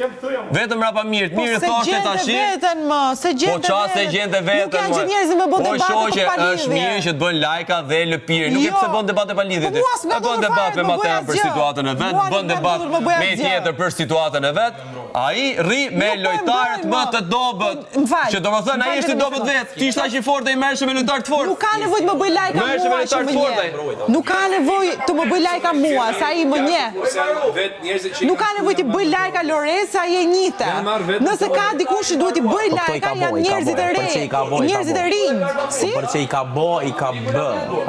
Vetëm rapa mirë thoshte tashi. Se gjente Po se gjente vetën. Nuk janë që njerëzit me bën debate për palidhje. Është mirë që të bën lajka dhe lëpirë. Nuk e pse bën debate pa lidhje. Bën debat me Matean për situatën e vet, bën debat me tjetër për situatën e vet. Ai rri me lojtarët më të dobët. Që domethënë ai është i dobët vet. Ti isha aq i fortë, i merrshëm me lojtar të fortë. Nuk ka nevojë të më bëj lajka mua. Nuk ka nevojë të më bëj lajka mua, sa ai më njeh. Nuk ka nevojë të bëj lajka Loresa, ai e njihte. Nëse ka dikush që duhet i bëj lajka, janë njerëzit e rinj. Njerëzit e rinj. Si? Por që i ka bë.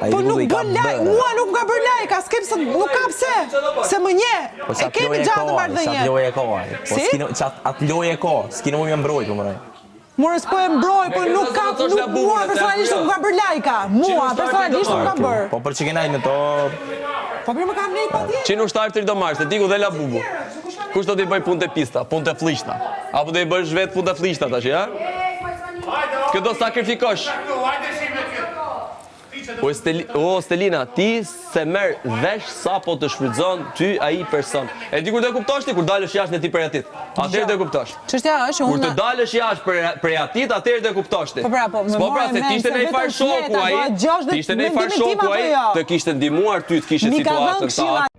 Po nuk bën lajk, mua nuk ka bër lajka, nuk ka pse. Se më njeh. E kemi gjatë marrëdhënie. Sa lojë e kohë. Atë lojë e kohë, s'kino më mbrojt, po mërej. Morës po e mbroj, po nuk ka, mua personalisht nuk ka bër lajka. Mua personalisht nuk ka bër. Po për që kena në to... Po për më kam nejt pa tje. Qenë ushtarë të ridomarës, të diku dhe la bubu. Kush do t'i bëj punë të pista, punë të flishta? Apo do i bësh vetë punë të flishta tash, ja? Kjo do sakrifikosh. O Stelina, ti se merr vesh sa po të shfrytëzon ty ai person. E di kur do e kuptosh ti kur dalësh jashtë në ti prej atit. Atëherë do e kuptosh. Çështja është kur të dalësh jashtë prej atit, atëherë do e kuptosh ti. Po pra, se ti ishte në far shoku ai. Ti ishte në far shoku ai, të kishte ndihmuar ty të kishe situatën.